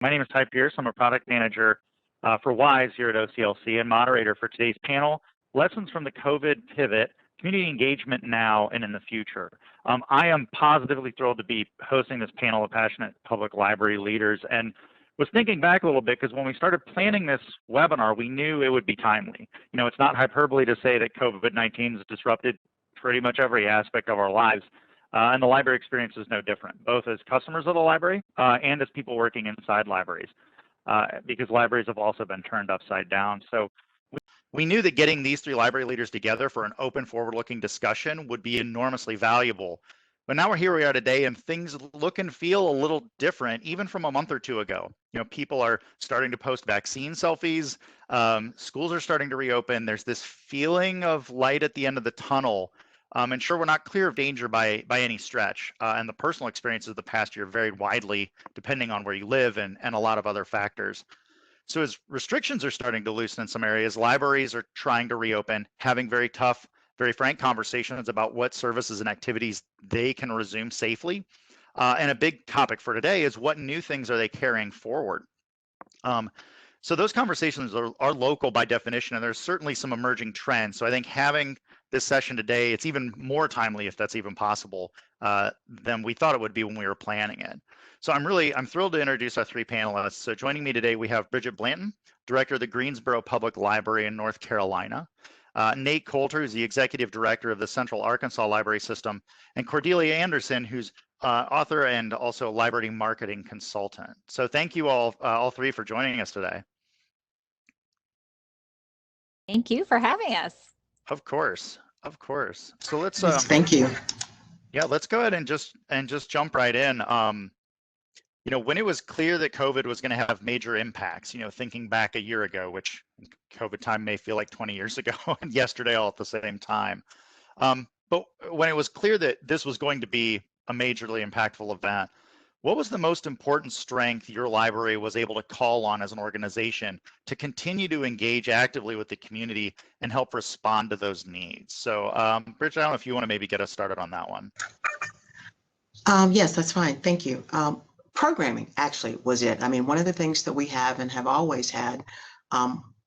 My name is Ty Pierce. I'm a product manager for WISE here at OCLC and moderator for today's panel, Lessons from the COVID Pivot, Community Engagement Now and in the Future. I am positively thrilled to be hosting this panel of passionate public library leaders, and was thinking back a little bit because when we started planning this webinar, we knew it would be timely. You know, it's not hyperbole to say that COVID-19 has disrupted pretty much every aspect of our lives. And the library experience is no different, both as customers of the library and as people working inside libraries, because libraries have also been turned upside down. So we knew that getting these three library leaders together for an open, forward-looking discussion would be enormously valuable. But now we are today, and things look and feel a little different, even from a month or two ago. You know, people are starting to post vaccine selfies. Schools are starting to reopen. There's this feeling of light at the end of the tunnel. And sure, we're not clear of danger by any stretch. And the personal experiences of the past year varied widely depending on where you live and a lot of other factors. So as restrictions are starting to loosen in some areas, libraries are trying to reopen, having very tough, very frank conversations about what services and activities they can resume safely. And a big topic for today is what new things are they carrying forward? So those conversations are local by definition, and there's certainly some emerging trends. So I think having this session today, it's even more timely, if that's even possible, than we thought it would be when we were planning it. So I'm thrilled to introduce our three panelists. So joining me today, we have Brigitte Blanton, Director of the Greensboro Public Library in North Carolina, Nate Coulter, who's the Executive Director of the Central Arkansas Library System, and Cordelia Anderson, who's author and also library marketing consultant. So thank you all three for joining us today. Thank you for having us. Of course. So let's thank you. Yeah, let's go ahead and just jump right in. You know, when it was clear that COVID was going to have major impacts, you know, thinking back a year ago, which COVID time may feel like 20 years ago and yesterday all at the same time. But when it was clear that this was going to be a majorly impactful event, what was the most important strength your library was able to call on as an organization to continue to engage actively with the community and help respond to those needs? So, Brigitte, I don't know if you want to maybe get us started on that one. Yes, that's fine. Thank you. Programming actually was it. I mean, one of the things that we have and have always had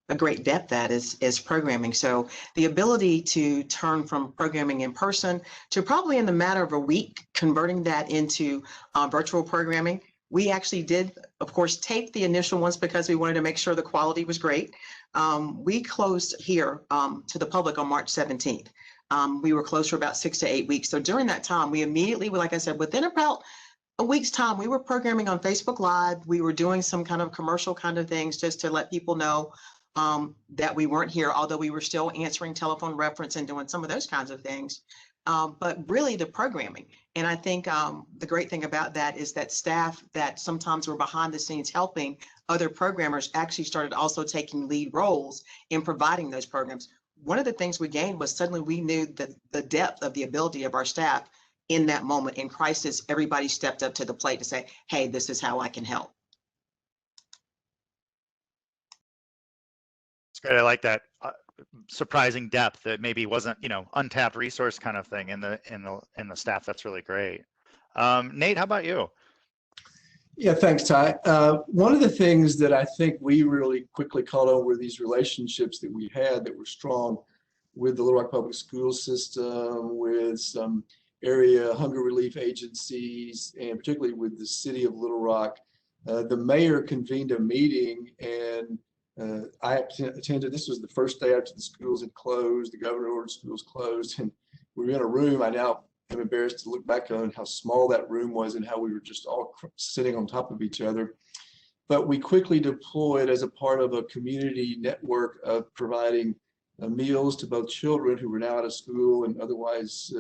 a great depth at is programming. So the ability to turn from programming in person to probably in the matter of a week, converting that into virtual programming. We actually did, of course, tape the initial ones because we wanted to make sure the quality was great. We closed here to the public on March 17th. We were closed for about 6 to 8 weeks. So during that time, we immediately, like I said, within about a week's time, we were programming on Facebook Live. We were doing some kind of commercial kind of things just to let people know that we weren't here, although we were still answering telephone reference and doing some of those kinds of things. But really the programming. And I think the great thing about that is that staff that sometimes were behind the scenes helping other programmers actually started also taking lead roles in providing those programs. One of the things we gained was suddenly we knew the depth of the ability of our staff in that moment in crisis. Everybody stepped up to the plate to say, hey, this is how I can help. It's great. I like that surprising depth that maybe wasn't, you know, untapped resource kind of thing in the staff. That's really great. Nate, how about you? Yeah, thanks, Ty. One of the things that I think we really quickly caught on were these relationships that we had that were strong with the Little Rock Public School System, with some area hunger relief agencies, and particularly with the city of Little Rock. The mayor convened a meeting, and I attended. This was the first day after the schools had closed. The governor ordered schools closed, and we were in a room. I now am embarrassed to look back on how small that room was and how we were just all sitting on top of each other. But we quickly deployed as a part of a community network of providing meals to both children who were now out of school and otherwise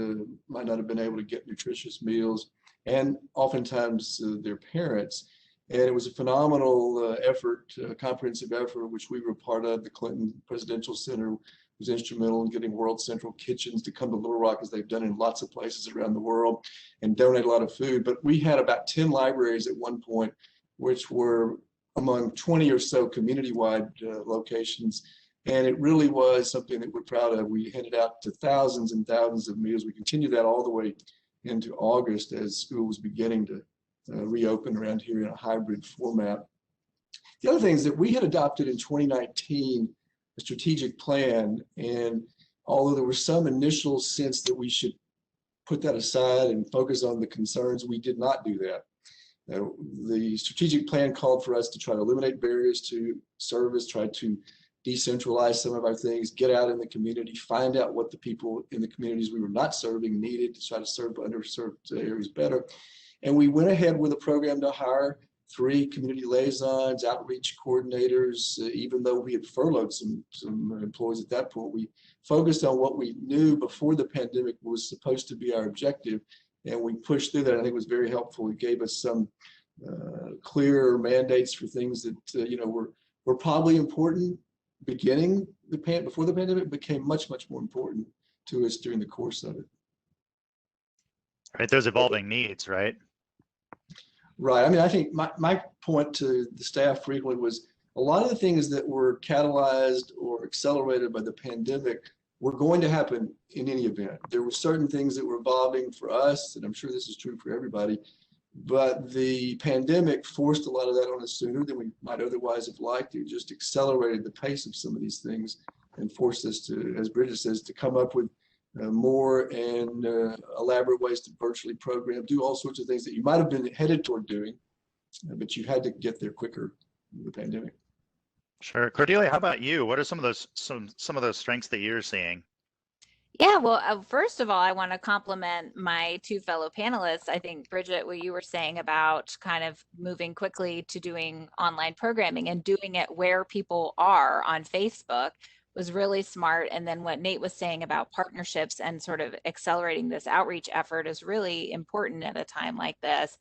might not have been able to get nutritious meals, and oftentimes their parents. And it was a phenomenal effort, a comprehensive effort, which we were part of. The Clinton Presidential Center was instrumental in getting World Central Kitchens to come to Little Rock, as they've done in lots of places around the world, and donate a lot of food. But we had about 10 libraries at one point, which were among 20 or so community-wide locations. And it really was something that we're proud of. We handed out to thousands and thousands of meals. We continued that all the way into August as school was beginning to reopen around here in a hybrid format. The other thing is that we had adopted in 2019 a strategic plan, and although there was some initial sense that we should put that aside and focus on the concerns, we did not do that. The strategic plan called for us to try to eliminate barriers to service, try to decentralize some of our things, get out in the community, find out what the people in the communities we were not serving needed to try to serve underserved areas better. And we went ahead with a program to hire 3 community liaisons, outreach coordinators. Even though we had furloughed some employees at that point, we focused on what we knew before the pandemic was supposed to be our objective, and we pushed through that. I think it was very helpful. It gave us some clear mandates for things that were probably important before the pandemic, became much more important to us during the course of it. Right, those evolving needs, right? Right. I mean, I think my point to the staff frequently was a lot of the things that were catalyzed or accelerated by the pandemic were going to happen in any event. There were certain things that were evolving for us, and I'm sure this is true for everybody, but the pandemic forced a lot of that on us sooner than we might otherwise have liked. It just accelerated the pace of some of these things and forced us to, as Brigitte says, to come up with more and elaborate ways to virtually program, do all sorts of things that you might have been headed toward doing, but you had to get there quicker with the pandemic. Sure. Cordelia, how about you? What are some of those strengths that you're seeing? Yeah, well, first of all, I want to compliment my 2 fellow panelists. I think, Brigitte, what you were saying about kind of moving quickly to doing online programming and doing it where people are on Facebook was really smart. And then what Nate was saying about partnerships and sort of accelerating this outreach effort is really important at a time like this.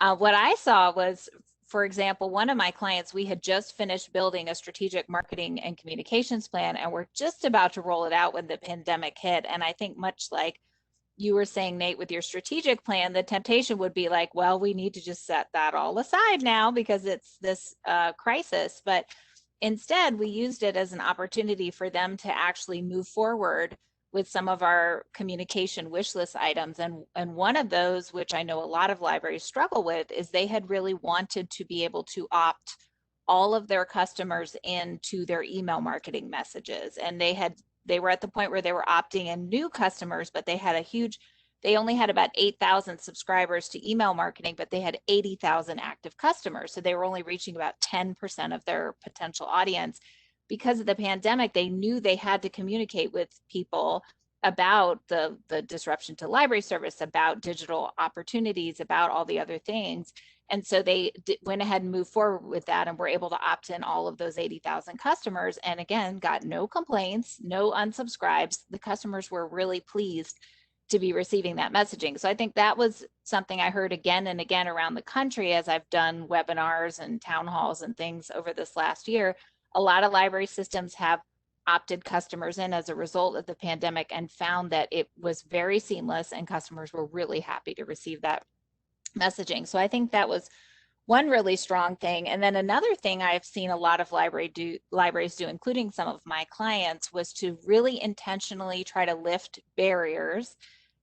What I saw was, for example, one of my clients, we had just finished building a strategic marketing and communications plan, and we're just about to roll it out when the pandemic hit. And I think much like you were saying, Nate, with your strategic plan, the temptation would be like, well, we need to just set that all aside now because it's this crisis. But instead, we used it as an opportunity for them to actually move forward with some of our communication wish list items. And one of those, which I know a lot of libraries struggle with, is they had really wanted to be able to opt all of their customers into their email marketing messages. And they were at the point where they were opting in new customers, but they only had about 8,000 subscribers to email marketing, but they had 80,000 active customers. So they were only reaching about 10% of their potential audience. Because of the pandemic, they knew they had to communicate with people about the disruption to library service, about digital opportunities, about all the other things. And so they went ahead and moved forward with that and were able to opt in all of those 80,000 customers. And again, got no complaints, no unsubscribes. The customers were really pleased to be receiving that messaging. So I think that was something I heard again and again around the country as I've done webinars and town halls and things over this last year. A lot of library systems have opted customers in as a result of the pandemic and found that it was very seamless and customers were really happy to receive that messaging. So I think that was one really strong thing. And then another thing I've seen a lot of libraries do, including some of my clients, was to really intentionally try to lift barriers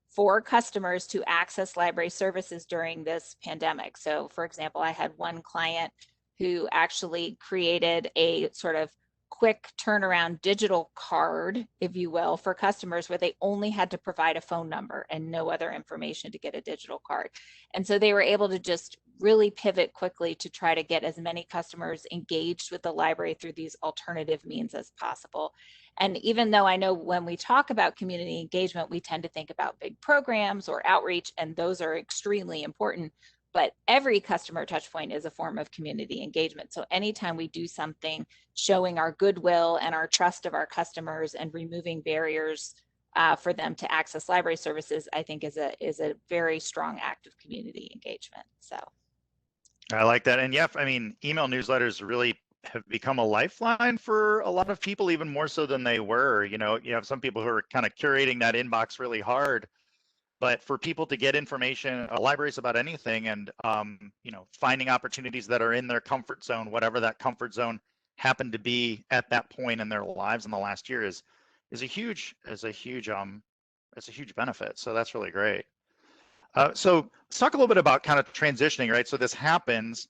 for customers to access library services during this pandemic. So for example, I had one client who actually created a sort of quick turnaround digital card, if you will, for customers where they only had to provide a phone number and no other information to get a digital card. And so they were able to just really pivot quickly to try to get as many customers engaged with the library through these alternative means as possible. And even though I know when we talk about community engagement, we tend to think about big programs or outreach, and those are extremely important. But every customer touch point is a form of community engagement. So anytime we do something showing our goodwill and our trust of our customers and removing barriers for them to access library services, I think is a very strong act of community engagement. So I like that. And yeah, I mean, email newsletters really have become a lifeline for a lot of people, even more so than they were. You know, you have some people who are kind of curating that inbox really hard. But for people to get information, libraries about anything, and you know, finding opportunities that are in their comfort zone, whatever that comfort zone happened to be at that point in their lives in the last year, is a huge benefit. So that's really great. So let's talk a little bit about kind of transitioning, right? So this happens,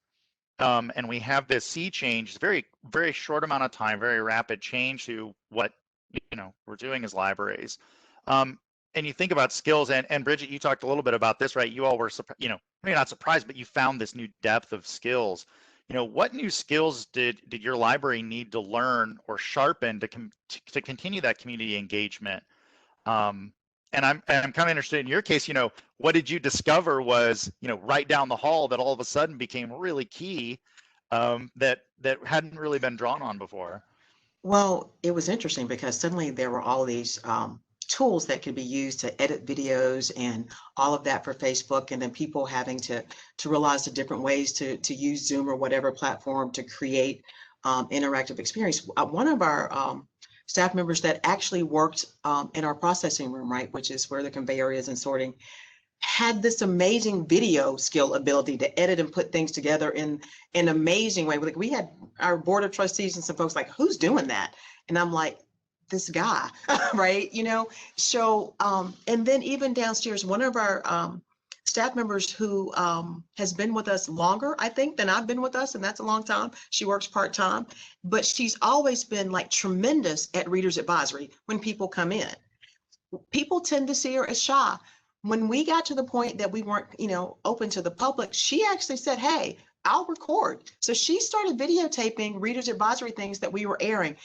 and we have this sea change, very, very short amount of time, very rapid change to what we're doing as libraries. And you think about skills, and Brigitte, you talked a little bit about this, right? You all were, maybe not surprised, but you found this new depth of skills. What new skills did your library need to learn or sharpen to continue that community engagement? And I'm kind of interested in your case, what did you discover was, right down the hall that all of a sudden became really key, that hadn't really been drawn on before? Well, it was interesting because suddenly there were all these tools that could be used to edit videos and all of that for Facebook, and then people having to realize the different ways to use Zoom or whatever platform to create interactive experience. One of our staff members that actually worked in our processing room, right, which is where the conveyor is and sorting, had this amazing video skill ability to edit and put things together in an amazing way. Like, we had our board of trustees and some folks like, who's doing that? And I'm like, this guy, right? So, and then even downstairs, one of our staff members who has been with us longer, I think, than I've been with us, and that's a long time. She works part-time, but she's always been like tremendous at readers advisory when people come in. People tend to see her as shy. When we got to the point that we weren't, open to the public, she actually said, hey, I'll record. So she started videotaping readers advisory things that we were airing.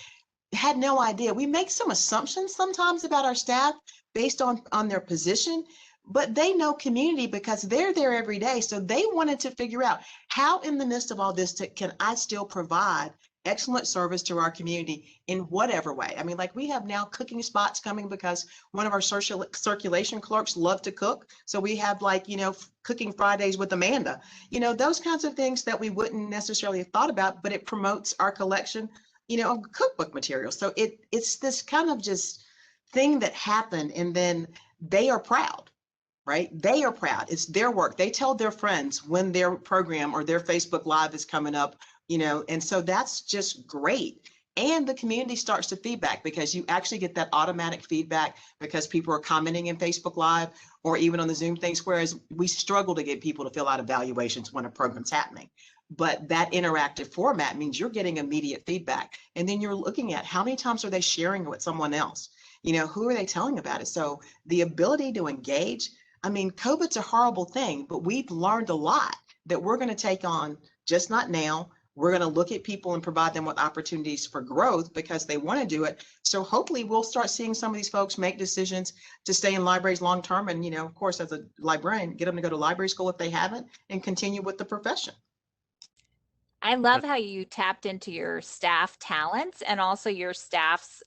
Had no idea. We make some assumptions sometimes about our staff based on their position, but they know community because they're there every day. So they wanted to figure out how, in the midst of all this, can I still provide excellent service to our community in whatever way. I mean, like, we have now cooking spots coming because one of our circulation clerks love to cook. So we have, like, cooking Fridays with Amanda, those kinds of things that we wouldn't necessarily have thought about, but it promotes our collection, of cookbook material. So it's this kind of just thing that happened, and then they are proud. Right? They are proud. It's their work. They tell their friends when their program or their Facebook Live is coming up, and so that's just great. And the community starts to feedback because you actually get that automatic feedback because people are commenting in Facebook Live or even on the Zoom things, whereas we struggle to get people to fill out evaluations when a program's happening. But that interactive format means you're getting immediate feedback. And then you're looking at how many times are they sharing it with someone else? Who are they telling about it? So the ability to engage, I mean, COVID's a horrible thing, but we've learned a lot that we're going to take on, just not now. We're going to look at people and provide them with opportunities for growth because they want to do it. So hopefully we'll start seeing some of these folks make decisions to stay in libraries long term. And, of course, as a librarian, get them to go to library school if they haven't and continue with the profession. I love how you tapped into your staff talents and also your staff's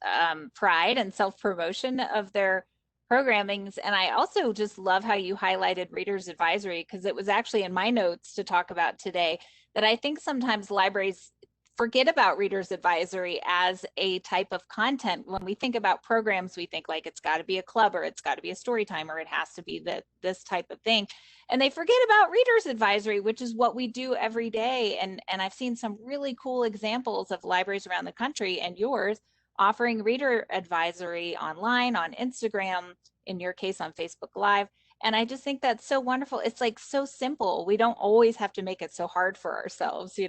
pride and self-promotion of their programmings. And I also just love how you highlighted Readers Advisory, because it was actually in my notes to talk about today that I think sometimes libraries forget about Readers Advisory as a type of content. When we think about programs, we think like it's got to be a club or it's got to be a story time or it has to be this type of thing. And they forget about Readers Advisory, which is what we do every day. And I've seen some really cool examples of libraries around the country, and yours, offering Reader Advisory online, on Instagram, in your case on Facebook Live. And I just think that's so wonderful. It's like so simple. We don't always have to make it so hard for ourselves,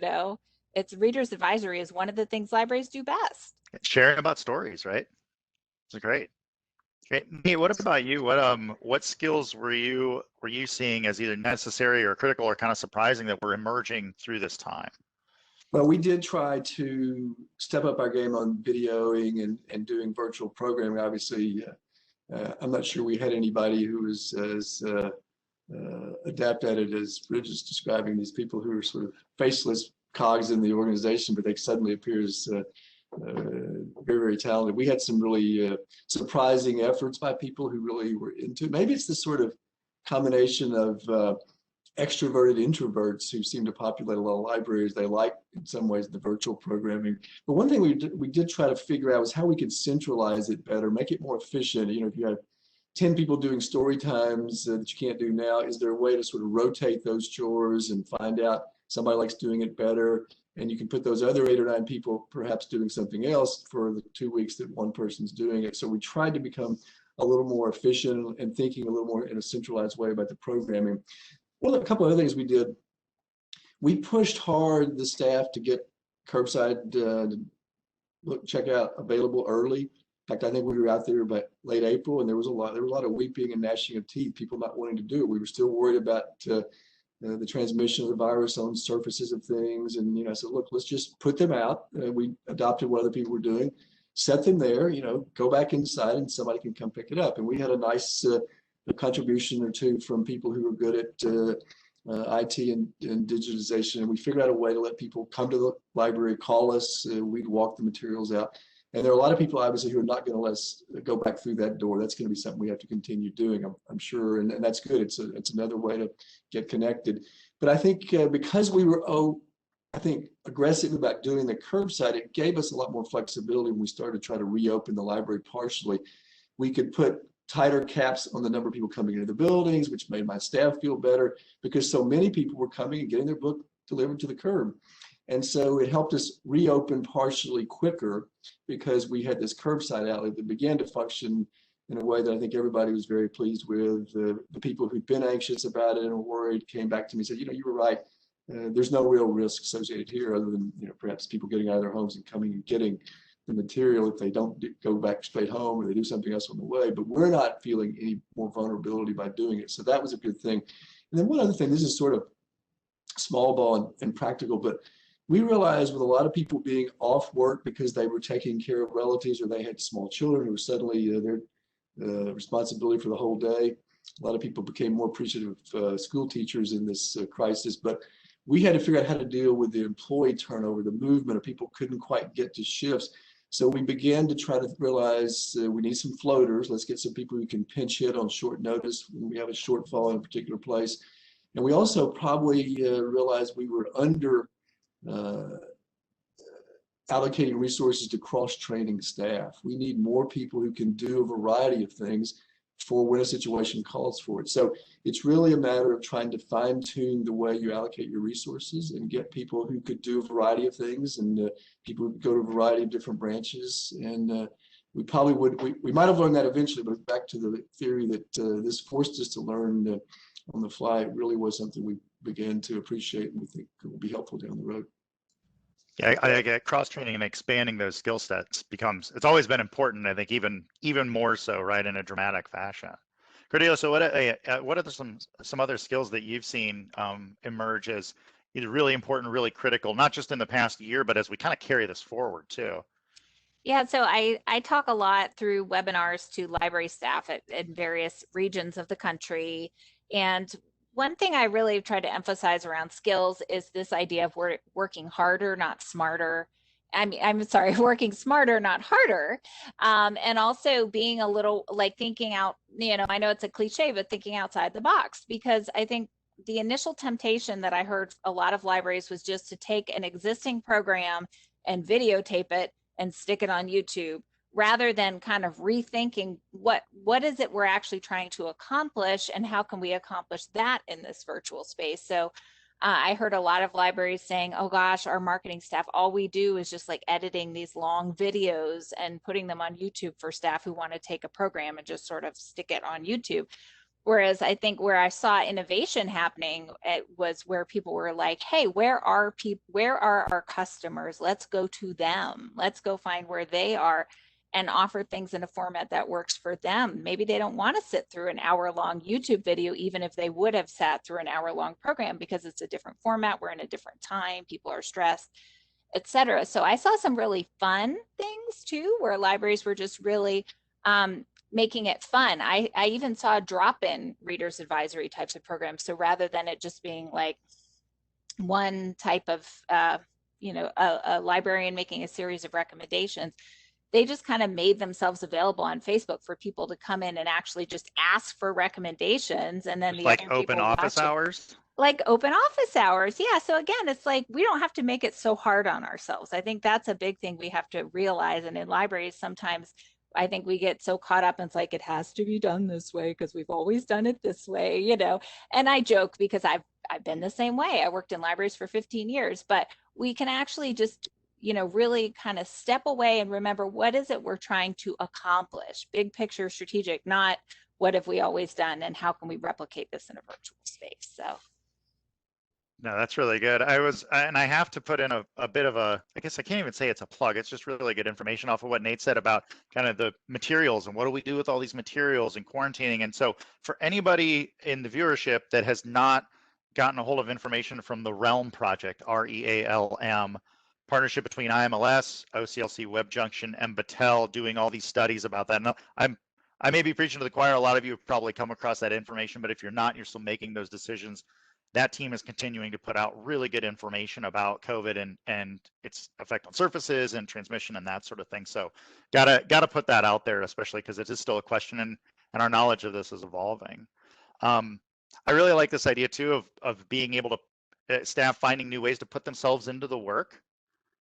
It's Readers Advisory is one of the things libraries do best. Sharing about stories, right? It's great. Okay, Nate, what about you? What skills were you seeing as either necessary or critical or kind of surprising that were emerging through this time? Well, we did try to step up our game on videoing and doing virtual programming. Obviously, I'm not sure we had anybody who was as adept at it as Bridget's describing, these people who are sort of faceless cogs in the organization, but they suddenly appear as very, very talented. We had some really surprising efforts by people who really were into it. Maybe it's this sort of combination of extroverted introverts who seem to populate a lot of libraries. They like, in some ways, the virtual programming. But one thing we did try to figure out was how we could centralize it better, make it more efficient. If you have 10 people doing story times that you can't do now, is there a way to sort of rotate those chores and find out somebody likes doing it better? And you can put those other 8 or 9 people perhaps doing something else for the 2 weeks that one person's doing it. So we tried to become a little more efficient and thinking a little more in a centralized way about the programming. Well, a couple of other things we did. we pushed hard the staff to get curbside checkout available early. In fact, I think we were out there by late April, and there was a lot of weeping and gnashing of teeth, people not wanting to do it. We were still worried about the transmission of the virus on surfaces of things. And, I said, look, let's just put them out. We adopted what other people were doing, set them there, go back inside and somebody can come pick it up. And we had a nice contribution or two from people who were good at IT and digitization. And we figured out a way to let people come to the library, call us, we'd walk the materials out. And there are a lot of people, obviously, who are not going to let us go back through that door. That's going to be something we have to continue doing, I'm sure. And that's good. It's another way to get connected. But I think because we were, aggressive about doing the curbside, it gave us a lot more flexibility when we started to try to reopen the library partially. We could put tighter caps on the number of people coming into the buildings, which made my staff feel better because so many people were coming and getting their book delivered to the curb. And so it helped us reopen partially quicker because we had this curbside outlet that began to function in a way that I think everybody was very pleased with. The people who'd been anxious about it and were worried came back to me and said, you were right. There's no real risk associated here other than, perhaps people getting out of their homes and coming and getting the material if they don't go back straight home or they do something else on the way. But we're not feeling any more vulnerability by doing it. So that was a good thing. And then one other thing, this is sort of small ball and practical, but we realized with a lot of people being off work because they were taking care of relatives or they had small children who were suddenly their responsibility for the whole day. A lot of people became more appreciative of school teachers in this crisis, but we had to figure out how to deal with the employee turnover, the movement of people couldn't quite get to shifts. So we began to try to realize we need some floaters. Let's get some people who can pinch hit on short notice when we have a shortfall in a particular place. And we also probably realized we were under allocating resources to cross-training staff. We need more people who can do a variety of things for when a situation calls for it. So it's really a matter of trying to fine-tune the way you allocate your resources and get people who could do a variety of things and people who go to a variety of different branches. And we probably we might have learned that eventually, but back to the theory that this forced us to learn on the fly, it really was something we began to appreciate and we think will be helpful down the road. Yeah, I get cross-training and expanding those skill sets it's always been important, I think even more so, right, in a dramatic fashion. Cordelia, so what are some other skills that you've seen emerge as either really important, really critical, not just in the past year, but as we kind of carry this forward too? Yeah, so I talk a lot through webinars to library staff in various regions of the country. And one thing I really try to emphasize around skills is this idea of working harder, not smarter. I'm sorry, working smarter, not harder. And also being a little like thinking out, I know it's a cliche, but thinking outside the box, because I think the initial temptation that I heard a lot of libraries was just to take an existing program and videotape it and stick it on YouTube, rather than kind of rethinking what is it we're actually trying to accomplish and how can we accomplish that in this virtual space. So I heard a lot of libraries saying, oh gosh, our marketing staff, all we do is just like editing these long videos and putting them on YouTube for staff who want to take a program and just sort of stick it on YouTube. Whereas I think where I saw innovation happening, it was where people were like, hey, where are our customers? Let's go to them. Let's go find where they are and offer things in a format that works for them. Maybe they don't want to sit through an hour-long YouTube video, even if they would have sat through an hour-long program, because it's a different format, we're in a different time, people are stressed, etc. So I saw some really fun things too, where libraries were just really making it fun. I even saw drop-in readers advisory types of programs. So rather than it just being like one type of, a librarian making a series of recommendations, they just kind of made themselves available on Facebook for people to come in and actually just ask for recommendations. And then like open office hours? Like open office hours. Yeah. So again, it's like, we don't have to make it so hard on ourselves. I think that's a big thing we have to realize. And in libraries, sometimes I think we get so caught up and it's like, it has to be done this way because we've always done it this way, and I joke because I've been the same way. I worked in libraries for 15 years, but we can actually just really kind of step away and remember, what is it we're trying to accomplish? Big picture, strategic, not what have we always done and how can we replicate this in a virtual space? So. No, that's really good. And I have to put in a bit of I guess I can't even say it's a plug. It's just really good information off of what Nate said about kind of the materials and what do we do with all these materials and quarantining. And so for anybody in the viewership that has not gotten a hold of information from the Realm Project, REALM, partnership between IMLS, OCLC Web Junction, and Battelle, doing all these studies about that. And I may be preaching to the choir. A lot of you have probably come across that information, but if you're not, you're still making those decisions. That team is continuing to put out really good information about COVID and its effect on surfaces and transmission and that sort of thing. So gotta put that out there, especially because it is still a question and our knowledge of this is evolving. I really like this idea too of being able to staff finding new ways to put themselves into the work,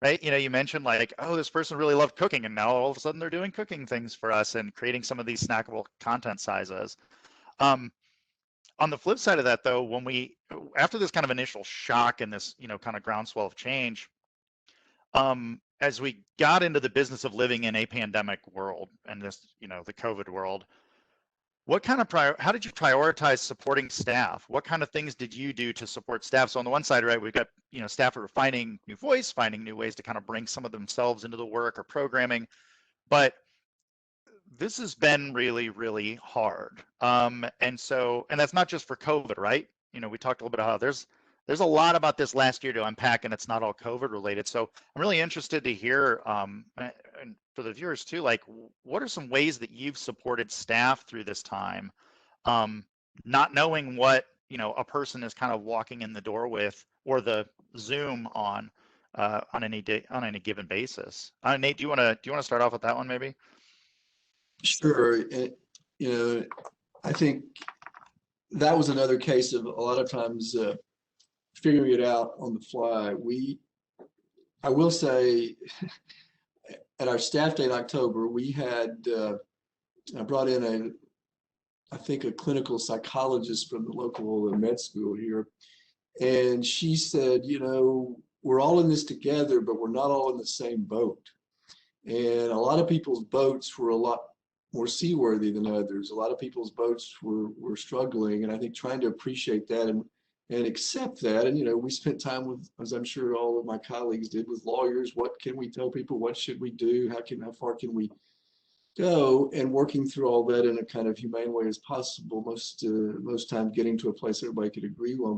right? You know, you mentioned like, oh, this person really loved cooking and now all of a sudden they're doing cooking things for us and creating some of these snackable content sizes. On the flip side of that, though, after this kind of initial shock and this, you know, kind of groundswell of change, as we got into the business of living in a pandemic world and this, you know, the COVID world, how did you prioritize supporting staff? What kind of things did you do to support staff? So on the one side, right, we've got, you know, staff who are finding new voice, finding new ways to kind of bring some of themselves into the work or programming, but this has been really, really hard. And that's not just for COVID, right? You know, we talked a little bit about how there's a lot about this last year to unpack, and it's not all COVID related. So I'm really interested to hear, and for the viewers too, like what are some ways that you've supported staff through this time, not knowing what, you know, a person is kind of walking in the door with, or the Zoom on any day, on any given basis. Nate, do you want to start off with that one maybe? Sure. You know, I think that was another case of a lot of times figuring it out on the fly. I will say, at our staff day in October, we had I brought in I think a clinical psychologist from the local med school here, and she said, you know, we're all in this together, but we're not all in the same boat. And a lot of people's boats were a lot more seaworthy than others. A lot of people's boats were struggling, and I think trying to appreciate that and accept that. And, you know, we spent time with, as I'm sure all of my colleagues did, with lawyers. What can we tell people? What should we do? How far can we go? And working through all that in a kind of humane way as possible. Most times getting to a place everybody could agree on.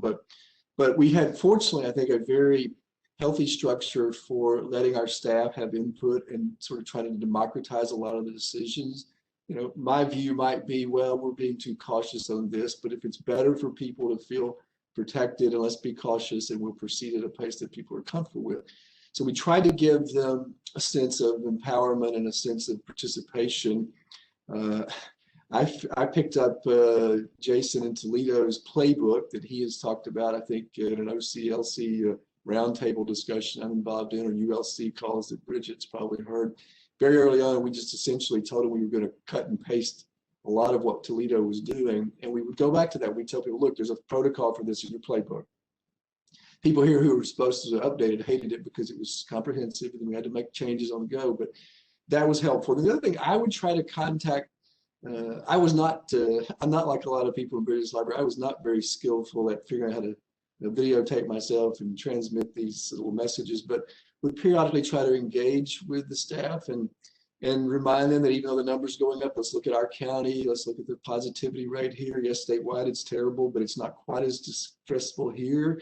But we had, fortunately, I think, a very healthy structure for letting our staff have input and sort of trying to democratize a lot of the decisions. You know, my view might be, well, we're being too cautious on this, but if it's better for people to feel protected, and let's be cautious, and we'll proceed at a pace that people are comfortable with. So we try to give them a sense of empowerment and a sense of participation. I picked up Jason and Toledo's playbook that he has talked about, I think, in an OCLC roundtable discussion I'm involved in, or ULC calls that Brigitte's probably heard. Very early on, we just essentially told them we were going to cut and paste a lot of what Toledo was doing, and we would go back to that. We'd tell people, look, there's a protocol for this in your playbook. People here who were supposed to update it hated it because it was comprehensive and we had to make changes on the go, but that was helpful. The other thing, I would try to contact, I'm not like a lot of people in British Library. I was not very skillful at figuring out how to videotape myself and transmit these little messages, but would periodically try to engage with the staff and remind them that even though the numbers going up, let's look at our county, let's look at the positivity rate here. Yes, statewide it's terrible, but it's not quite as distressful here.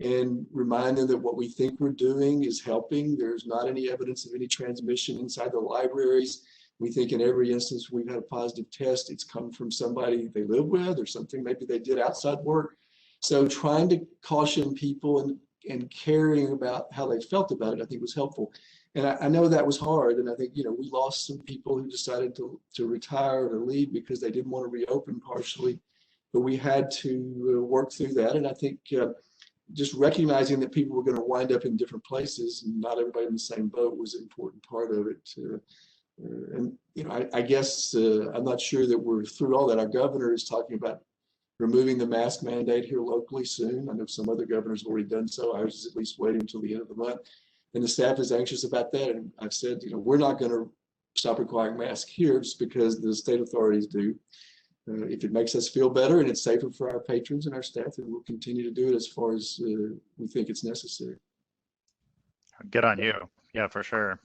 And remind them that what we think we're doing is helping. There's not any evidence of any transmission inside the libraries. We think in every instance we've had a positive test, it's come from somebody they live with or something maybe they did outside work. So trying to caution people and caring about how they felt about it, I think was helpful. And I know that was hard. And I think, you know, we lost some people who decided to retire or to leave because they didn't want to reopen partially, but we had to work through that. And I think just recognizing that people were going to wind up in different places and not everybody in the same boat was an important part of it. And, you know, I guess I'm not sure that we're through all that. Our governor is talking about removing the mask mandate here locally soon. I know some other governors have already done so. I was at least waiting until the end of the month. And the staff is anxious about that. And I've said, you know, we're not going to stop requiring masks here just because the state authorities do. If it makes us feel better and it's safer for our patrons and our staff, then we'll continue to do it as far as we think it's necessary. Good on you. Yeah, for sure.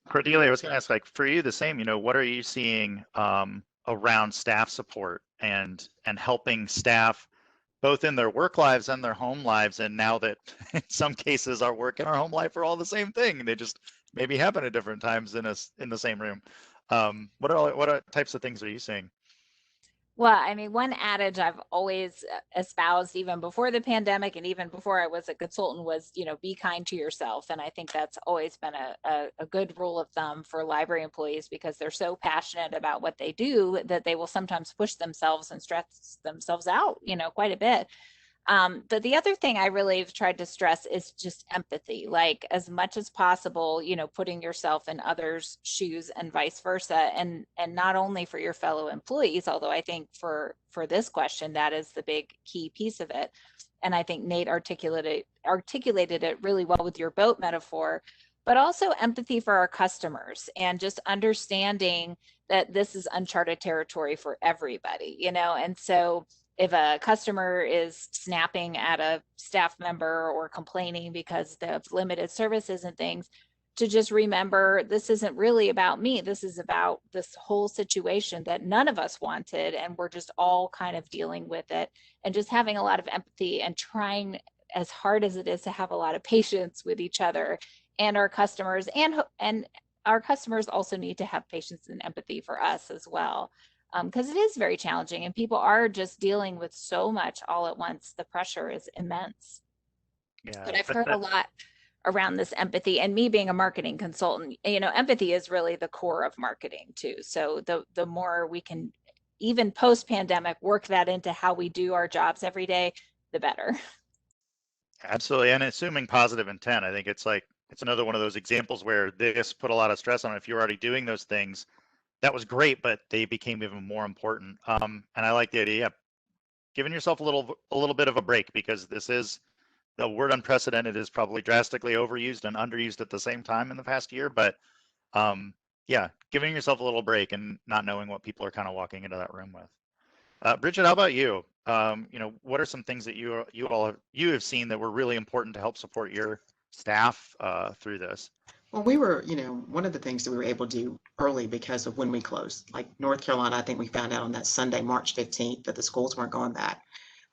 Cordelia, I was going to ask, like, for you, the same, what are you seeing around staff support and helping staff both in their work lives and their home lives? And now that in some cases our work and our home life are all the same thing, they just maybe happen at different times in the same room. What types of things are you seeing? Well, I mean, one adage I've always espoused, even before the pandemic and even before I was a consultant, was, be kind to yourself. And I think that's always been a good rule of thumb for library employees, because they're so passionate about what they do that they will sometimes push themselves and stress themselves out, quite a bit. But the other thing I really have tried to stress is just empathy, like as much as possible, putting yourself in others' shoes and vice versa. And not only for your fellow employees, although I think for this question, that is the big key piece of it. And I think Nate articulated it really well with your boat metaphor, but also empathy for our customers and just understanding that this is uncharted territory for everybody, and so if a customer is snapping at a staff member or complaining because they have limited services and things, to just remember this isn't really about me. This is about this whole situation that none of us wanted, and we're just all kind of dealing with it, and just having a lot of empathy and trying, as hard as it is, to have a lot of patience with each other and our customers, and our customers also need to have patience and empathy for us as well. Because it is very challenging and people are just dealing with so much all at once. The pressure is immense. Yeah, but I've heard a lot around this empathy, and me being a marketing consultant, empathy is really the core of marketing too. So the more we can, even post-pandemic, work that into how we do our jobs every day, the better. Absolutely. And assuming positive intent, I think it's another one of those examples where this put a lot of stress on it. If you're already doing those things, that was great, but they became even more important. And I like the idea, giving yourself a little bit of a break, because the word unprecedented is probably drastically overused and underused at the same time in the past year. But yeah, giving yourself a little break and not knowing what people are kind of walking into that room with. Brigitte, how about you? What are some things that you have seen that were really important to help support your staff through this? Well, we were, one of the things that we were able to do early because of when we closed, like North Carolina, I think we found out on that Sunday, March 15th, that the schools weren't going back.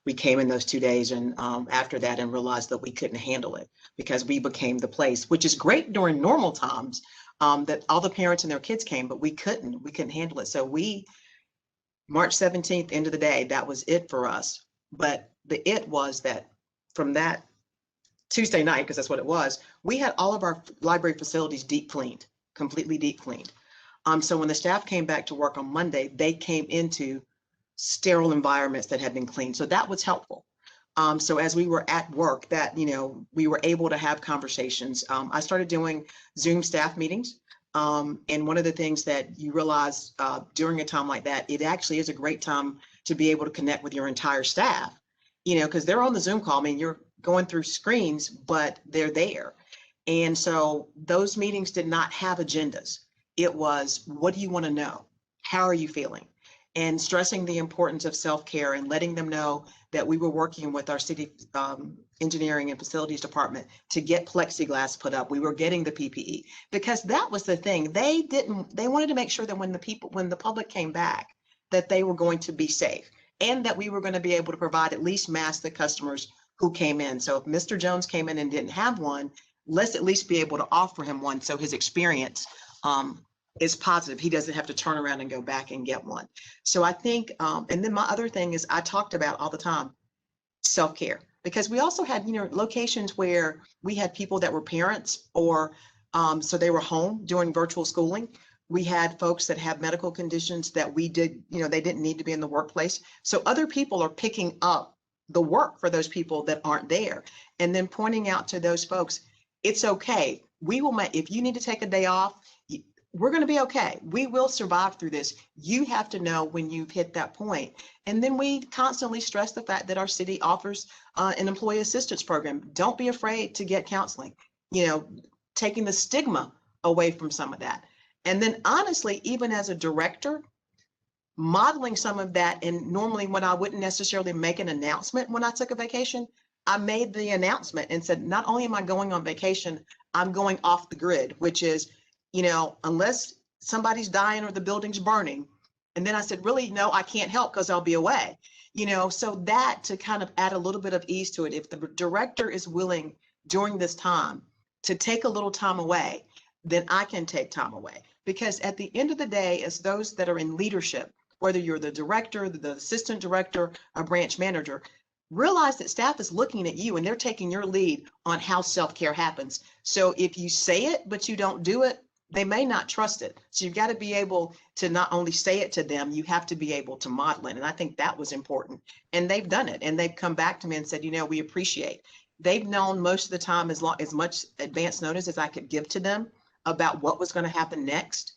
We came in those 2 days and after that and realized that we couldn't handle it, because we became the place, which is great during normal times, that all the parents and their kids came, but we couldn't handle it. So March 17th, end of the day, that was it for us. But it was that from that Tuesday night, because that's what it was, we had all of our library facilities deep cleaned, completely deep cleaned. So when the staff came back to work on Monday, they came into sterile environments that had been cleaned. So that was helpful. So as we were at work, that, we were able to have conversations. I started doing Zoom staff meetings. And one of the things that you realize during a time like that, it actually is a great time to be able to connect with your entire staff, because they're on the Zoom call. I mean, you're going through screens, but they're there. And so those meetings did not have agendas. It was, what do you want to know? How are you feeling? And stressing the importance of self-care and letting them know that we were working with our city engineering and facilities department to get plexiglass put up. We were getting the PPE, because that was the thing. They wanted to make sure that when the public came back, that they were going to be safe and that we were going to be able to provide at least masks to customers who came in. So if Mr. Jones came in and didn't have one, let's at least be able to offer him one, so his experience is positive. He doesn't have to turn around and go back and get one. So I think, and then my other thing is I talked about all the time, self-care, because we also had, locations where we had people that were parents or so they were home doing virtual schooling. We had folks that have medical conditions that they didn't need to be in the workplace. So other people are picking up the work for those people that aren't there, and then pointing out to those folks, it's okay. If you need to take a day off, we're going to be okay. We will survive through this. You have to know when you've hit that point. And then we constantly stress the fact that our city offers an employee assistance program. Don't be afraid to get counseling, taking the stigma away from some of that. And then honestly, even as a director, modeling some of that. And normally when I wouldn't necessarily make an announcement when I took a vacation, I made the announcement and said, not only am I going on vacation, I'm going off the grid, which is, unless somebody's dying or the building's burning. And then I said, really, no, I can't help because I'll be away. So that to kind of add a little bit of ease to it, if the director is willing during this time to take a little time away, then I can take time away. Because at the end of the day, as those that are in leadership, whether you're the director, the assistant director, a branch manager, realize that staff is looking at you and they're taking your lead on how self-care happens. So if you say it, but you don't do it, they may not trust it. So you've got to be able to not only say it to them, you have to be able to model it. And I think that was important. And they've done it. And they've come back to me and said, we appreciate. They've known most of the time as much advance notice as I could give to them about what was going to happen next.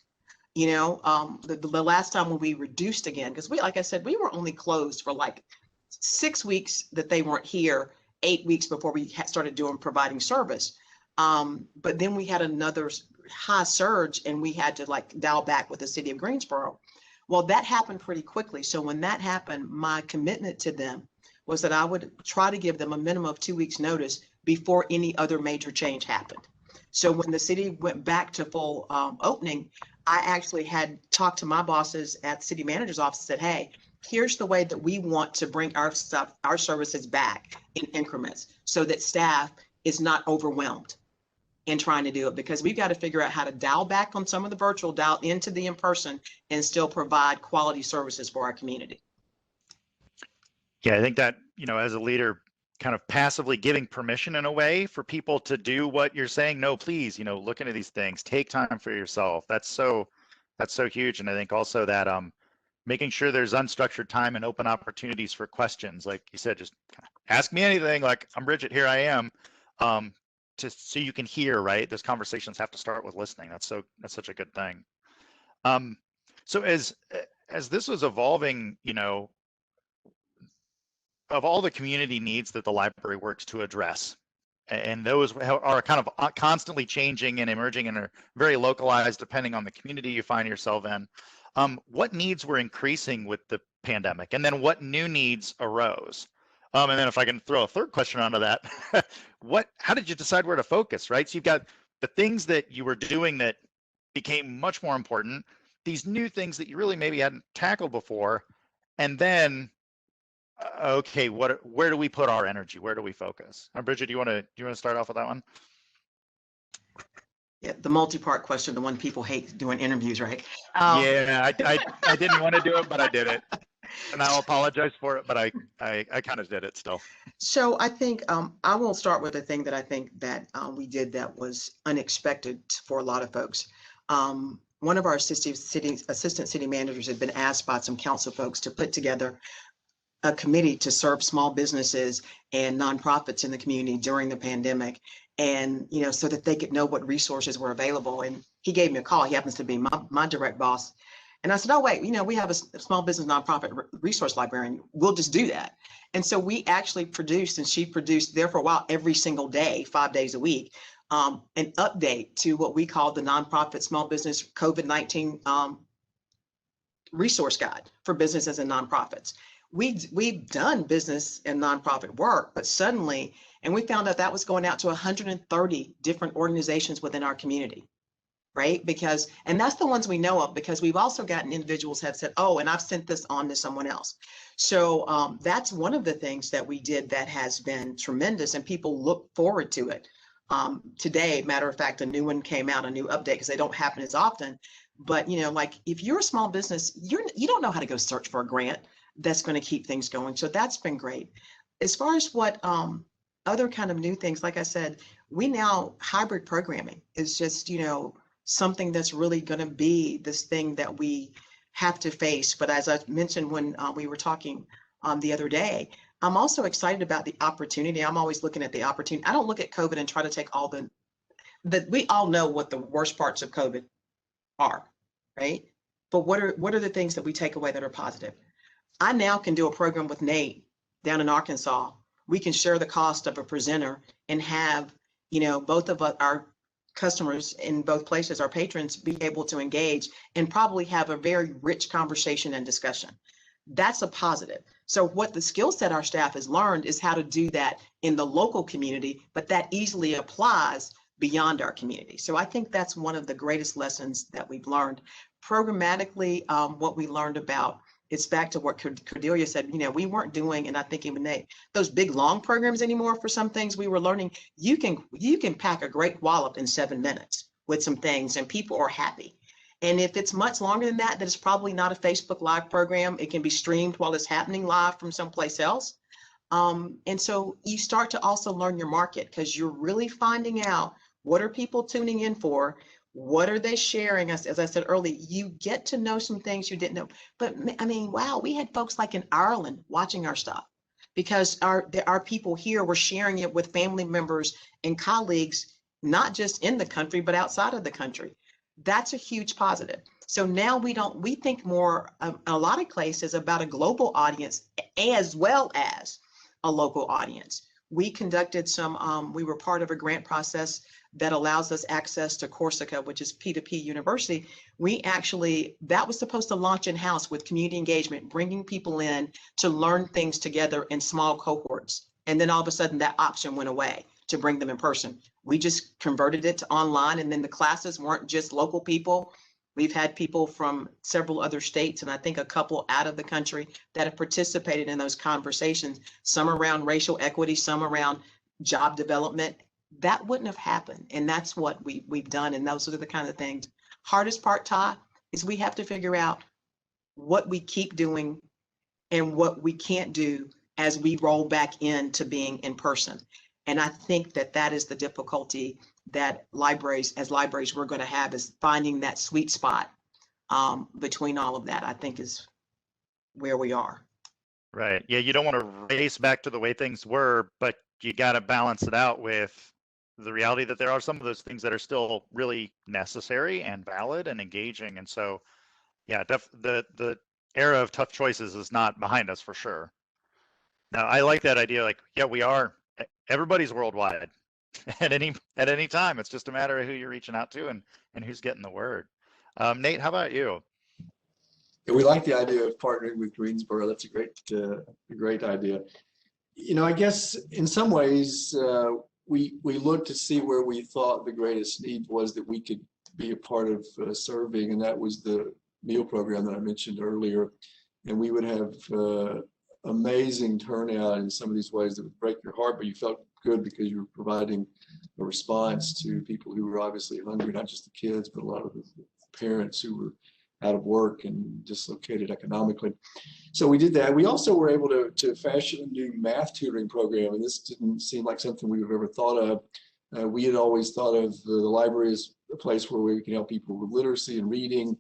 The last time when we reduced again, because like I said, we were only closed for like 6 weeks that they weren't here, 8 weeks before we started providing service. But then we had another high surge and we had to dial back with the city of Greensboro. Well, that happened pretty quickly. So when that happened, my commitment to them was that I would try to give them a minimum of 2 weeks notice before any other major change happened. So when the city went back to full opening, I actually had talked to my bosses at the city manager's office and said, hey, here's the way that we want to bring our services back in increments so that staff is not overwhelmed in trying to do it, because we've got to figure out how to dial back on some of the virtual, dial into the in-person, and still provide quality services for our community. Yeah, I think that, as a leader, kind of passively giving permission in a way for people to do what you're saying, no, please, look into these things, take time for yourself. That's so huge. And I think also that making sure there's unstructured time and open opportunities for questions. Like you said, just ask me anything, like, I'm Brigitte, here I am. So you can hear, right? Those conversations have to start with listening. That's such a good thing. So as this was evolving, of all the community needs that the library works to address, and those are kind of constantly changing and emerging and are very localized depending on the community you find yourself in. What needs were increasing with the pandemic, and then what new needs arose? And then if I can throw a third question onto that, how did you decide where to focus, right? So you've got the things that you were doing that became much more important, these new things that you really maybe hadn't tackled before, and then, okay, where do we put our energy? Where do we focus? Brigitte, do you want to start off with that one? Yeah, the multi-part question, the one people hate doing interviews, right? Yeah, I didn't want to do it, but I did it. And I'll apologize for it, but I kind of did it still. So I think I will start with a thing that I think that we did that was unexpected for a lot of folks. One of our assistant city managers had been asked by some council folks to put together a committee to serve small businesses and nonprofits in the community during the pandemic, and so that they could know what resources were available. And he gave me a call. He happens to be my direct boss. And I said, oh, wait, we have a small business nonprofit resource librarian. We'll just do that. And so we actually produced, and she produced there for a while, every single day, 5 days a week, an update to what we call the nonprofit small business COVID-19 resource guide for businesses and nonprofits. We've done business and nonprofit work, but suddenly, and we found out that was going out to 130 different organizations within our community. Right? And that's the ones we know of, because we've also gotten individuals have said, oh, and I've sent this on to someone else. So that's one of the things that we did that has been tremendous, and people look forward to it. Today, matter of fact, a new one came out, a new update, because they don't happen as often. But, like if you're a small business, you don't know how to go search for a grant that's going to keep things going. So that's been great. As far as what other kind of new things, like I said, we now hybrid programming is just, something that's really going to be this thing that we have to face. But as I mentioned when we were talking the other day, I'm also excited about the opportunity. I'm always looking at the opportunity. I don't look at COVID and try to take all we all know what the worst parts of COVID are, right? But what are the things that we take away that are positive? I now can do a program with Nate down in Arkansas. We can share the cost of a presenter and have, both of our customers in both places, our patrons, be able to engage and probably have a very rich conversation and discussion. That's a positive. So what the skill set our staff has learned is how to do that in the local community, but that easily applies beyond our community. So I think that's one of the greatest lessons that we've learned. Programmatically, what we learned about, it's back to what Cordelia said, you know, we weren't doing, and I think even those big long programs anymore. For some things we were learning, you can pack a great wallop in 7 minutes with some things and people are happy. And if it's much longer than that, then it's probably not a Facebook Live program. It can be streamed while it's happening live from someplace else. And so you start to also learn your market, because you're really finding out what are people tuning in for. What are they sharing? As I said earlier, you get to know some things you didn't know. But I mean, wow, we had folks like in Ireland watching our stuff, because our people here were sharing it with family members and colleagues, not just in the country, but outside of the country. That's a huge positive. So now we think more in a lot of places about a global audience as well as a local audience. We conducted we were part of a grant process that allows us access to Corsica, which is P2P University. That was supposed to launch in-house with community engagement, bringing people in to learn things together in small cohorts. And then all of a sudden that option went away to bring them in person. We just converted it to online, and then the classes weren't just local people. We've had people from several other states, and I think a couple out of the country, that have participated in those conversations, some around racial equity, some around job development. That wouldn't have happened. And that's what we've done. And those are the kind of things. Hardest part, Todd, is we have to figure out what we keep doing and what we can't do as we roll back into being in person. And I think that is the difficulty that as libraries we're going to have, is finding that sweet spot between all of that, I think, is where we are. Right. Yeah, you don't want to race back to the way things were, but you got to balance it out with the reality that there are some of those things that are still really necessary and valid and engaging. And so, yeah, the era of tough choices is not behind us for sure. Now, I like that idea. Like, yeah, everybody's worldwide at any time. It's just a matter of who you're reaching out to and who's getting the word. Nate, how about you? Yeah, we like the idea of partnering with Greensboro. That's a great idea. You know, I guess in some ways, we looked to see where we thought the greatest need was that we could be a part of serving, and that was the meal program that I mentioned earlier. And we would have amazing turnout in some of these ways that would break your heart, but you felt good because you were providing a response to people who were obviously hungry, not just the kids, but a lot of the parents who were out of work and dislocated economically. So we did that. We also were able to fashion a new math tutoring program, and this didn't seem like something we've ever thought of. We had always thought of the library as a place where we can help people with literacy and reading.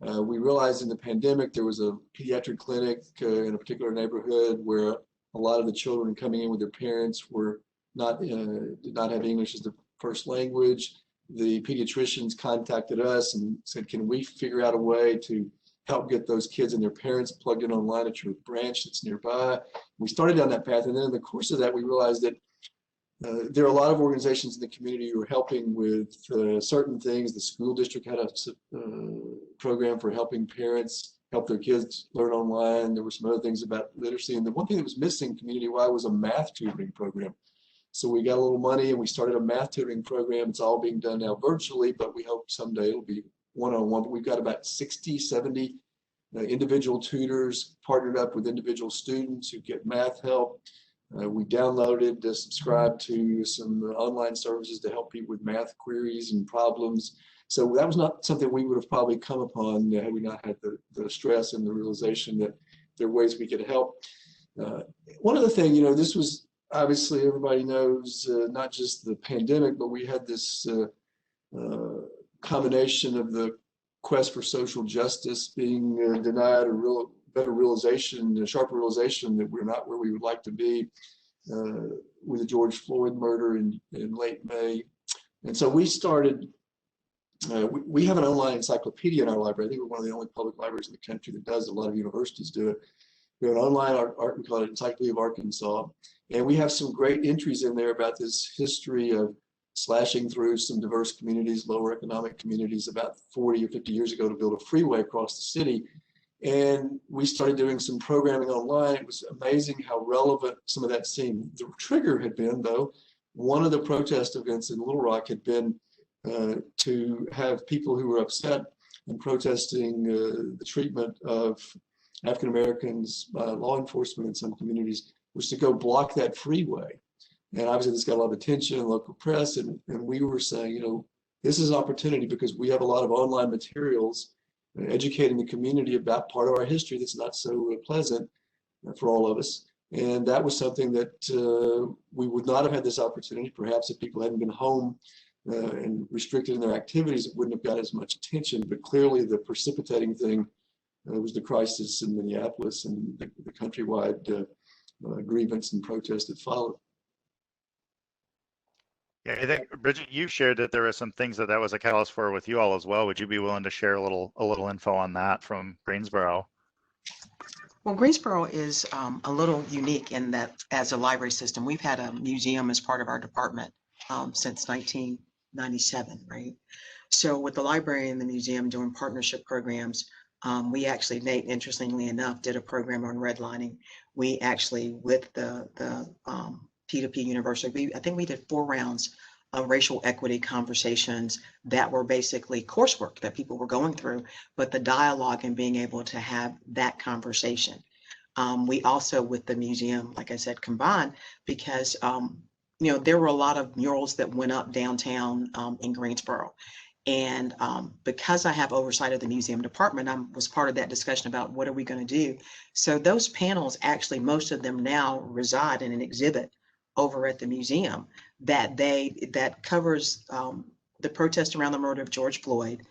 We realized in the pandemic there was a pediatric clinic in a particular neighborhood where a lot of the children coming in with their parents were did not have English as their first language. The pediatricians contacted us and said, can we figure out a way to help get those kids and their parents plugged in online at your branch that's nearby? We started down that path, and then in the course of that we realized that there are a lot of organizations in the community who are helping with certain things. The school district had a program for helping parents help their kids learn online. There were some other things about literacy, and the one thing that was missing community-wide was a math tutoring program. So we got a little money and we started a math tutoring program. It's all being done now virtually, but we hope someday it'll be one-on-one. But we've got about 60, 70 individual tutors partnered up with individual students who get math help. We downloaded, subscribed to some online services to help people with math queries and problems. So that was not something we would have probably come upon had we not had the stress and the realization that there are ways we could help. One other thing, you know, this was obviously everybody knows not just the pandemic, but we had this combination of the quest for social justice being denied, a better realization, a sharper realization that we're not where we would like to be with the George Floyd murder in late May. And so we started, we have an online encyclopedia in our library. I think we're one of the only public libraries in the country that does. A lot of universities do it. We have an online art, we call it Encyclopedia of Arkansas. And we have some great entries in there about this history of slashing through some diverse communities, lower economic communities about 40 or 50 years ago to build a freeway across the city. And we started doing some programming online. It was amazing how relevant some of that seemed. The trigger had been, though, one of the protest events in Little Rock had been to have people who were upset and protesting the treatment of African Americans by law enforcement in some communities, was to go block that freeway. And obviously this got a lot of attention in local press, and we were saying, you know, this is an opportunity because we have a lot of online materials educating the community about part of our history that's not so pleasant for all of us. And that was something that we would not have had this opportunity. Perhaps if people hadn't been home and restricted in their activities, it wouldn't have got as much attention. But clearly the precipitating thing was the crisis in Minneapolis and the countrywide grievance and protest that followed. Yeah, I think Bridget, you shared that there were some things that was a catalyst for with you all as well. Would you be willing to share a little info on that from Greensboro? Well, Greensboro is a little unique in that as a library system, we've had a museum as part of our department since 1997, right? So with the library and the museum doing partnership programs, we actually, Nate, interestingly enough, did a program on redlining. We actually, with the P2P University, I think we did 4 rounds of racial equity conversations that were basically coursework that people were going through, but the dialogue and being able to have that conversation. We also, with the museum, like I said, combined because, you know, there were a lot of murals that went up downtown in Greensboro. And because I have oversight of the museum department, I was part of that discussion about what are we going to do. So those panels, actually, most of them now reside in an exhibit over at the museum that covers the protest around the murder of George Floyd,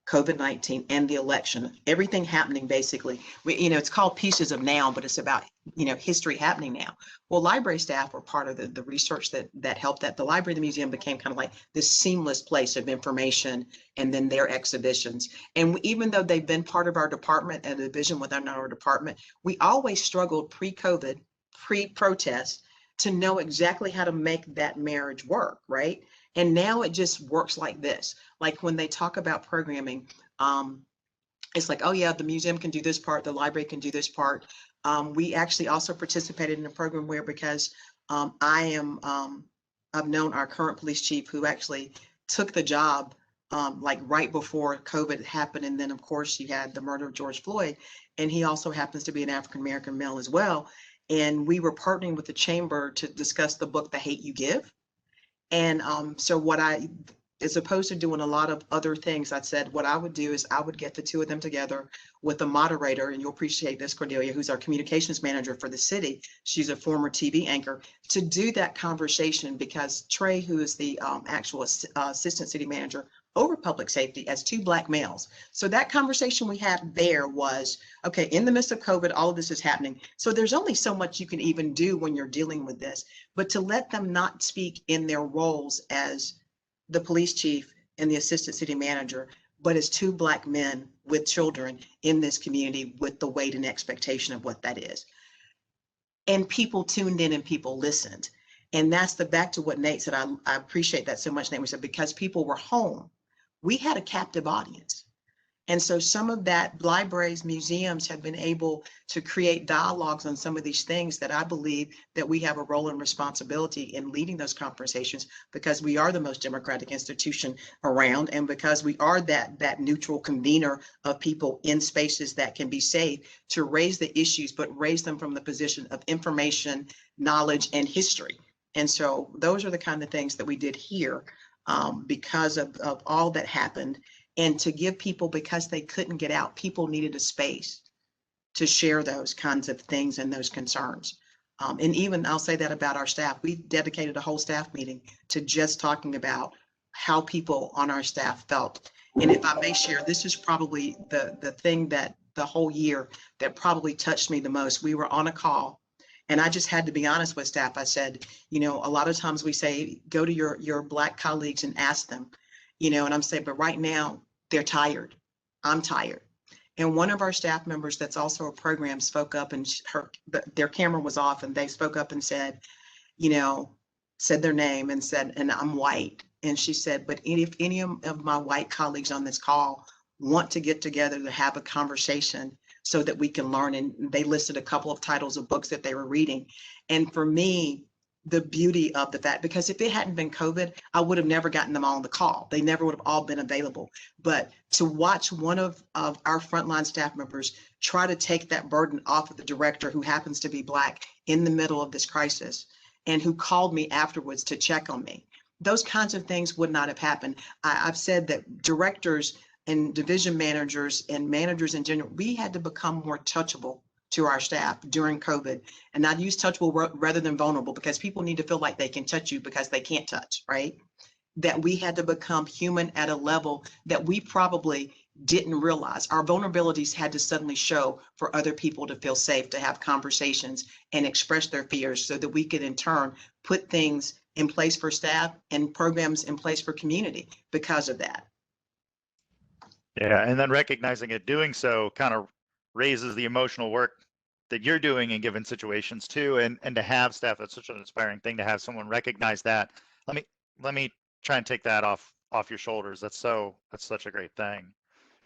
COVID-19, and the election, everything happening basically. You know, it's called Pieces of Now, but it's about, you know, history happening now. Well, library staff were part of the research that helped that. The library and the museum became kind of like this seamless place of information and then their exhibitions. And even though they've been part of our department and a division within our department, we always struggled pre-COVID, pre-protest, to know exactly how to make that marriage work, right? And now it just works like this. Like when they talk about programming, it's like, oh yeah, the museum can do this part, the library can do this part. We actually also participated in a program where, because I've known our current police chief who actually took the job like right before COVID happened. And then of course you had the murder of George Floyd, and he also happens to be an African-American male as well. And we were partnering with the chamber to discuss the book, The Hate You Give. And so what as opposed to doing a lot of other things, I said what I would do is I would get the two of them together with a moderator, and you'll appreciate this, Cordelia, who's our communications manager for the city. She's a former TV anchor, to do that conversation, because Trey, who is the actual assistant city manager over public safety, as 2 Black males. So that conversation we had there was, okay, in the midst of COVID, all of this is happening. So there's only so much you can even do when you're dealing with this, but to let them not speak in their roles as the police chief and the assistant city manager, but as 2 Black men with children in this community with the weight and expectation of what that is. And people tuned in and people listened. And that's back to what Nate said. I appreciate that so much, Nate. We said, because people were home, we had a captive audience. And so some of that, libraries, museums have been able to create dialogues on some of these things that I believe that we have a role and responsibility in leading those conversations, because we are the most democratic institution around, and because we are that neutral convener of people in spaces that can be safe to raise the issues, but raise them from the position of information, knowledge, and history. And so those are the kind of things that we did here because of all that happened. And to give people, because they couldn't get out, people needed a space to share those kinds of things and those concerns. And even I'll say that about our staff. We dedicated a whole staff meeting to just talking about how people on our staff felt. And if I may share, this is probably the thing that the whole year that probably touched me the most. We were on a call, and I just had to be honest with staff. I said, you know, a lot of times we say, go to your Black colleagues and ask them, you know, and I'm saying, but right now they're tired. I'm tired. And one of our staff members that's also a program spoke up, and their camera was off, and they spoke up and said, you know, said their name and said, and I'm white. And she said, but if any of my white colleagues on this call want to get together to have a conversation so that we can learn, and they listed a couple of titles of books that they were reading. And for me, the beauty of the fact, because if it hadn't been COVID, I would have never gotten them all on the call. They never would have all been available. But to watch one of our frontline staff members try to take that burden off of the director, who happens to be Black, in the middle of this crisis, and who called me afterwards to check on me, those kinds of things would not have happened. I've said that directors and division managers and managers in general, we had to become more touchable to our staff during COVID. And I'd use touchable rather than vulnerable, because people need to feel like they can touch you because they can't touch, right? That we had to become human at a level that we probably didn't realize. Our vulnerabilities had to suddenly show for other people to feel safe, to have conversations and express their fears, so that we could in turn put things in place for staff and programs in place for community because of that. Yeah, and then recognizing it, doing so kind of raises the emotional work that you're doing in given situations too, and to have staff, that's such an inspiring thing to have someone recognize that. Let me try and take that off your shoulders. That's such a great thing.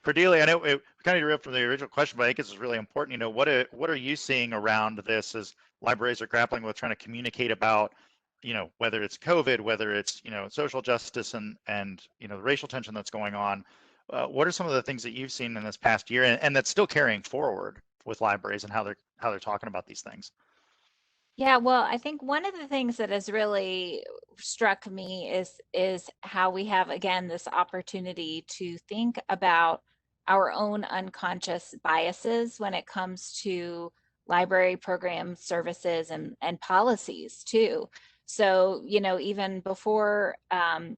Cordelia, I know it kind of derailed from the original question, but I think this is really important. You know, what are you seeing around this as libraries are grappling with trying to communicate about, you know, whether it's COVID, whether it's, you know, social justice and you know, the racial tension that's going on. What are some of the things that you've seen in this past year, and that's still carrying forward with libraries and how they're talking about these things? Yeah, well, I think one of the things that has really struck me is how we have, again, this opportunity to think about our own unconscious biases when it comes to library programs, services, and policies too. So, you know, even before,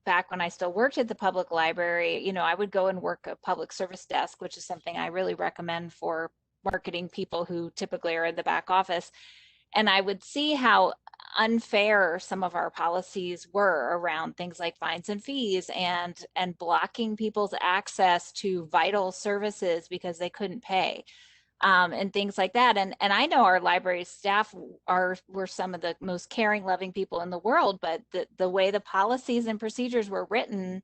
back when I still worked at the public library, you know, I would go and work a public service desk, which is something I really recommend for marketing people who typically are in the back office. And I would see how unfair some of our policies were around things like fines and fees and blocking people's access to vital services because they couldn't pay. And things like that. And I know our library staff were some of the most caring, loving people in the world, but the way the policies and procedures were written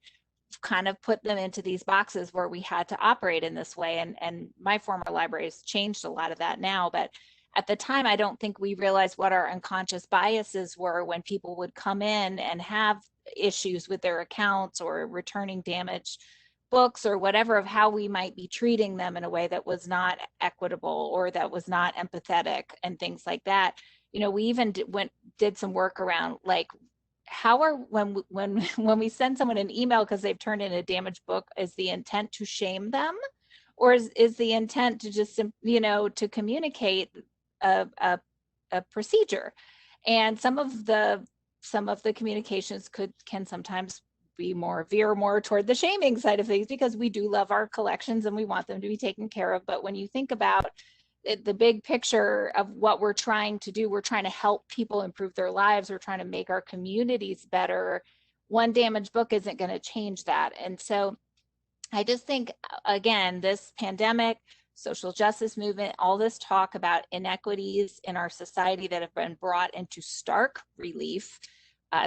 kind of put them into these boxes where we had to operate in this way. And my former library has changed a lot of that now, but at the time, I don't think we realized what our unconscious biases were when people would come in and have issues with their accounts or returning damaged books or whatever, of how we might be treating them in a way that was not equitable or that was not empathetic and things like that. You know, we even did some work around like how are when we send someone an email because they've turned in a damaged book, is the intent to shame them, or is the intent to just, you know, to communicate a procedure? And some of the communications can sometimes be veer more toward the shaming side of things, because we do love our collections and we want them to be taken care of. But when you think about the big picture of what we're trying to do, we're trying to help people improve their lives. We're trying to make our communities better. One damaged book isn't going to change that. And so I just think, again, this pandemic, social justice movement, all this talk about inequities in our society that have been brought into stark relief,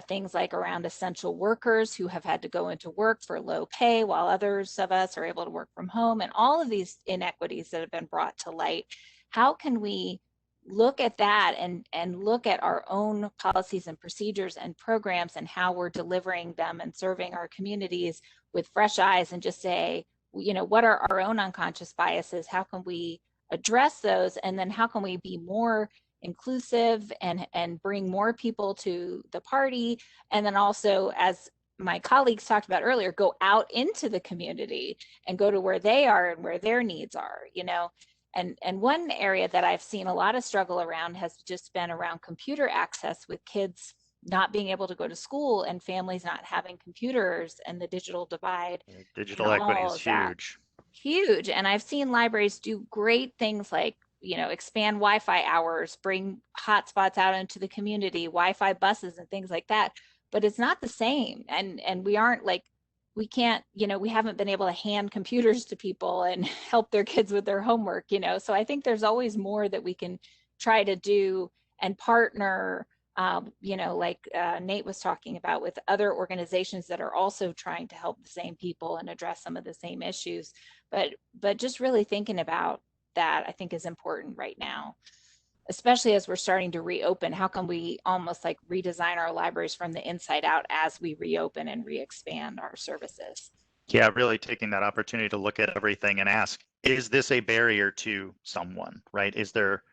things like around essential workers who have had to go into work for low pay while others of us are able to work from home, and all of these inequities that have been brought to light. How can we look at that and look at our own policies and procedures and programs and how we're delivering them and serving our communities with fresh eyes, and just say, you know, what are our own unconscious biases? How can we address those? And then how can we be more inclusive and bring more people to the party? And then also, as my colleagues talked about earlier, go out into the community and go to where they are and where their needs are, you know. And one area that I've seen a lot of struggle around has just been around computer access, with kids not being able to go to school and families not having computers, and the digital divide. Digital equity is huge. Huge. And I've seen libraries do great things like, you know, expand Wi-Fi hours, bring hotspots out into the community, Wi-Fi buses and things like that. But it's not the same. And we aren't like, we can't, you know, we haven't been able to hand computers to people and help their kids with their homework, you know. So I think there's always more that we can try to do and partner you know, like Nate was talking about, with other organizations that are also trying to help the same people and address some of the same issues. But just really thinking about that, I think, is important right now, especially as we're starting to reopen. How can we almost like redesign our libraries from the inside out as we reopen and re-expand our services? Yeah, really taking that opportunity to look at everything and ask, is this a barrier to someone, right? Is there,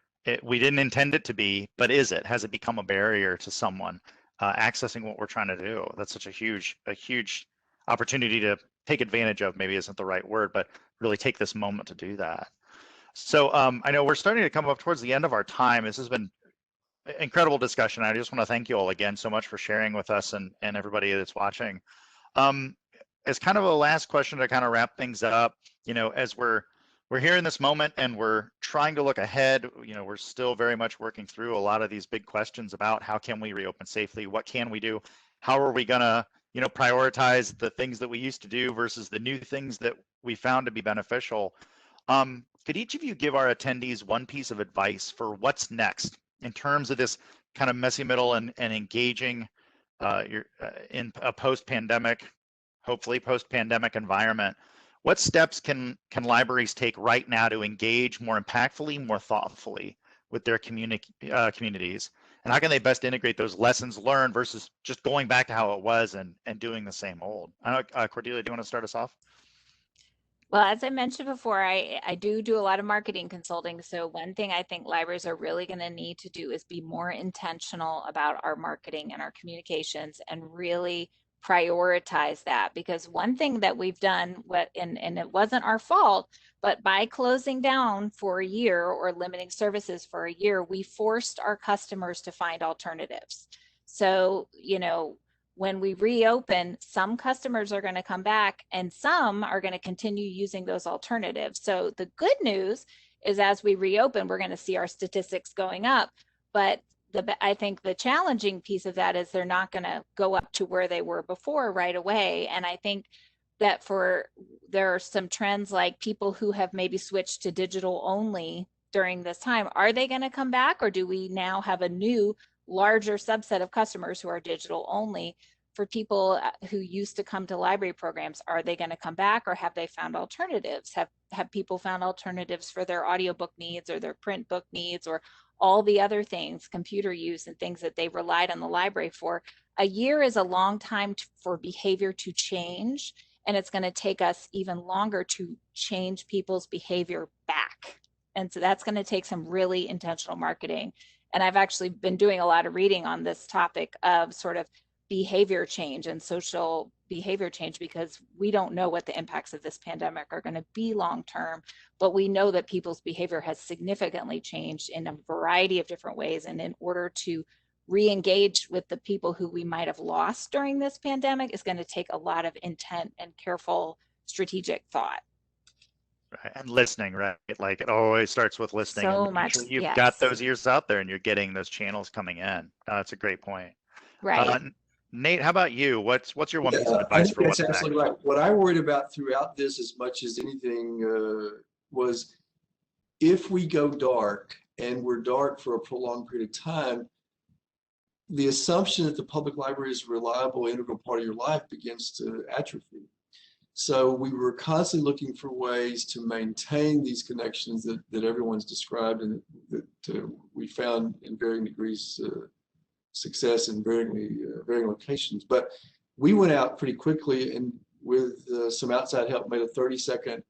we didn't intend it to be, but is it? Has it become a barrier to someone accessing what we're trying to do? That's such a huge opportunity to take advantage of, maybe isn't the right word, but really take this moment to do that. So I know we're starting to come up towards the end of our time. This has been incredible discussion. I just want to thank you all again so much for sharing with us and everybody that's watching. As kind of a last question to kind of wrap things up, you know, as we're here in this moment and we're trying to look ahead, you know, we're still very much working through a lot of these big questions about how can we reopen safely? What can we do? How are we gonna, you know, prioritize the things that we used to do versus the new things that we found to be beneficial? Could each of you give our attendees one piece of advice for what's next in terms of this kind of messy middle and engaging in a post-pandemic, hopefully post-pandemic environment? What steps can libraries take right now to engage more impactfully, more thoughtfully with their communities? And how can they best integrate those lessons learned versus just going back to how it was and doing the same old? I know, Cordelia, do you want to start us off? Well, as I mentioned before, I do a lot of marketing consulting. So one thing I think libraries are really going to need to do is be more intentional about our marketing and our communications and really prioritize that. Because one thing that we've done, and it wasn't our fault, but by closing down for a year or limiting services for a year, we forced our customers to find alternatives. So, you know, when we reopen, some customers are going to come back and some are going to continue using those alternatives. So the good news is as we reopen, we're going to see our statistics going up. But I think the challenging piece of that is they're not going to go up to where they were before right away. And I think that there are some trends like people who have maybe switched to digital only during this time. Are they going to come back, or do we now have a new larger subset of customers who are digital only? For people who used to come to library programs, are they going to come back, or have they found alternatives? Have people found alternatives for their audiobook needs or their print book needs or all the other things, computer use and things that they relied on the library for? A year is a long time for behavior to change, and it's going to take us even longer to change people's behavior back. And so that's going to take some really intentional marketing. And I've actually been doing a lot of reading on this topic of sort of behavior change and social behavior change, because we don't know what the impacts of this pandemic are going to be long term, but we know that people's behavior has significantly changed in a variety of different ways. And in order to re-engage with the people who we might have lost during this pandemic is going to take a lot of intent and careful strategic thought. Right. And listening, right? Like it always starts with listening. So and much, sure you've yes. got those ears out there and you're getting those channels coming in. That's a great point. Right. Nate, how about you? What's your one piece of I advice think for that's what's absolutely next? right. What I worried about throughout this, as much as anything, was if we go dark and we're dark for a prolonged period of time, the assumption that the public library is a reliable, integral part of your life begins to atrophy. So we were constantly looking for ways to maintain these connections that everyone's described and that we found in varying degrees success in varying locations. But we went out pretty quickly and with some outside help made a 30-second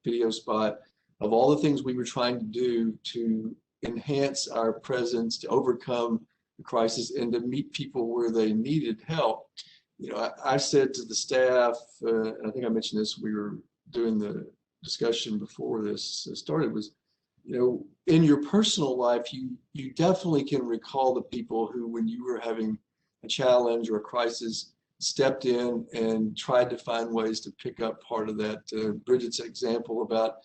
video spot of all the things we were trying to do to enhance our presence, to overcome the crisis, and to meet people where they needed help. You know, I said to the staff, and I think I mentioned this, we were doing the discussion before this started, was, you know, in your personal life, you definitely can recall the people who, when you were having a challenge or a crisis, stepped in and tried to find ways to pick up part of that. Brigitte's example about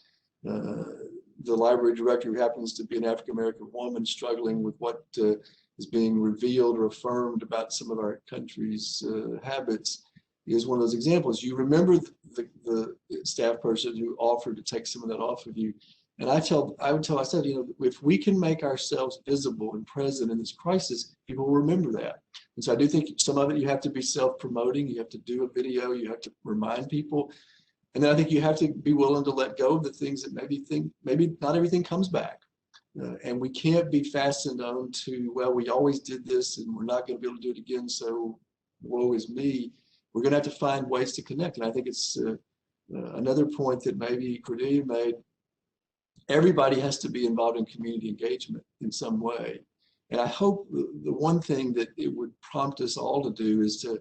the library director who happens to be an African-American woman struggling with what is being revealed or affirmed about some of our country's habits is one of those examples. You remember the staff person who offered to take some of that off of you. And I said, if we can make ourselves visible and present in this crisis, people will remember that. And so I do think some of it you have to be self-promoting. You have to do a video. You have to remind people. And then I think you have to be willing to let go of the things that maybe not everything comes back. And we can't be fastened on to, well, we always did this and we're not going to be able to do it again, so woe is me. We're going to have to find ways to connect. And I think it's another point that maybe Cordelia made. Everybody has to be involved in community engagement in some way. And I hope the one thing that it would prompt us all to do is to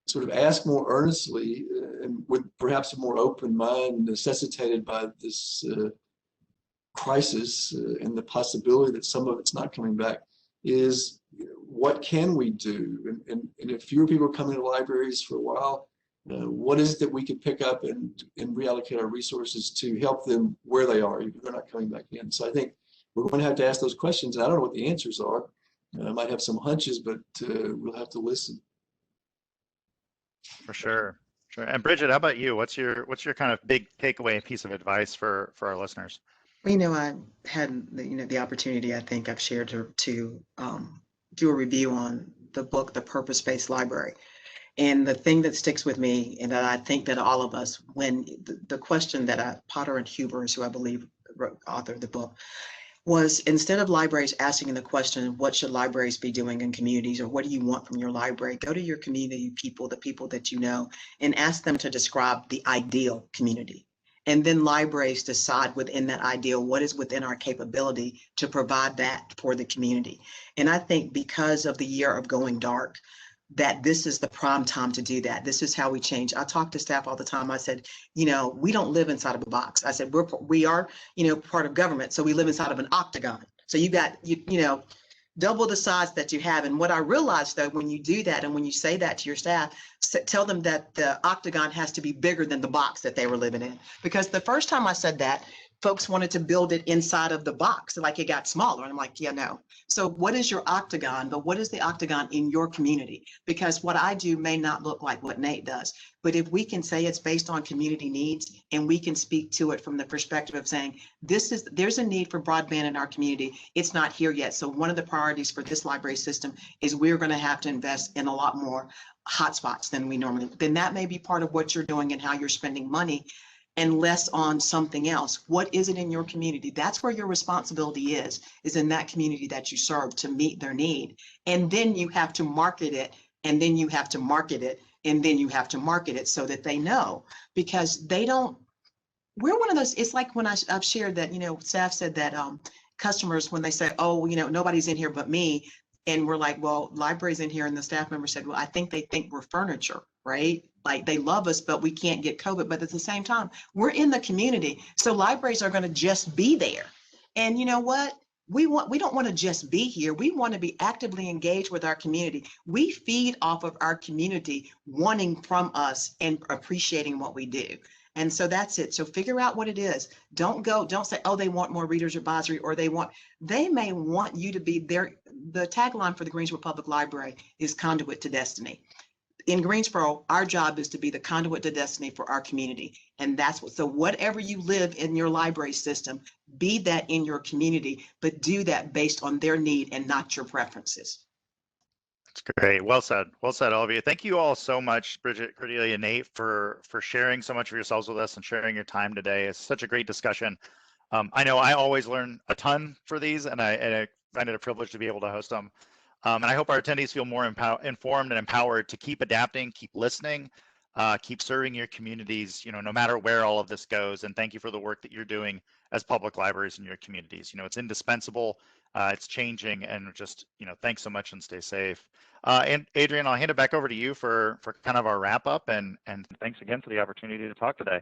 sort of ask more earnestly and with perhaps a more open mind necessitated by this crisis and the possibility that some of it's not coming back is what can we do? And if fewer people are coming to libraries for a while, what is it that we could pick up and reallocate our resources to help them where they are, if they're not coming back in? So I think we're going to have to ask those questions. And I don't know what the answers are. I might have some hunches, but we'll have to listen. For sure. Sure. And Brigitte, how about you? What's your kind of big takeaway piece of advice for our listeners? Well, I had the opportunity, I think I've shared to do a review on the book, The Purpose-Based Library. And the thing that sticks with me, and that I think that all of us, when the question that Potter and Huber, who I believe authored the book, was instead of libraries asking the question, what should libraries be doing in communities, or what do you want from your library? Go to your community people, the people that you know, and ask them to describe the ideal community. And then libraries decide within that ideal what is within our capability to provide that for the community. And I think because of the year of going dark, that this is the prime time to do that. This is how we change. I talk to staff all the time. I said, we don't live inside of a box. I said, we are, part of government. So we live inside of an octagon. So you got, double the size that you have. And what I realized though, when you do that and when you say that to your staff, tell them that the octagon has to be bigger than the box that they were living in. Because the first time I said that, folks wanted to build it inside of the box, like it got smaller. And I'm like, yeah, no. So what is your octagon? But what is the octagon in your community? Because what I do may not look like what Nate does. But if we can say it's based on community needs and we can speak to it from the perspective of saying, there's a need for broadband in our community. It's not here yet. So one of the priorities for this library system is we're going to have to invest in a lot more hotspots than we normally, then that may be part of what you're doing and how you're spending money, and less on something else. What is it in your community? That's where your responsibility is in that community that you serve to meet their need. And then you have to market it, and then you have to market it, and then you have to market it so that they know, because we're one of those, it's like when I've shared that, staff said that customers, when they say, oh, nobody's in here but me, and we're like, well, library's in here, and the staff member said, well, I think they think we're furniture, right? Like they love us, but we can't get COVID. But at the same time, we're in the community. So libraries are going to just be there. And you know what? We don't want to just be here. We want to be actively engaged with our community. We feed off of our community wanting from us and appreciating what we do. And so that's it. So figure out what it is. Don't say, oh, they want more readers advisory, or they may want you to be there. The tagline for the Greensboro Public Library is Conduit to Destiny. In Greensboro, our job is to be the conduit to destiny for our community. And so whatever you live in your library system, be that in your community, but do that based on their need and not your preferences. That's great. Well said, all of you. Thank you all so much, Brigitte, Cordelia, and Nate, for sharing so much of yourselves with us and sharing your time today. It's such a great discussion. I know I always learn a ton for these, and I find it a privilege to be able to host them. And I hope our attendees feel more informed and empowered to keep adapting, keep listening, keep serving your communities, no matter where all of this goes. And thank you for the work that you're doing as public libraries in your communities. It's indispensable, it's changing, and just, thanks so much and stay safe. And Adrian, I'll hand it back over to you for kind of our wrap up, and thanks again for the opportunity to talk today.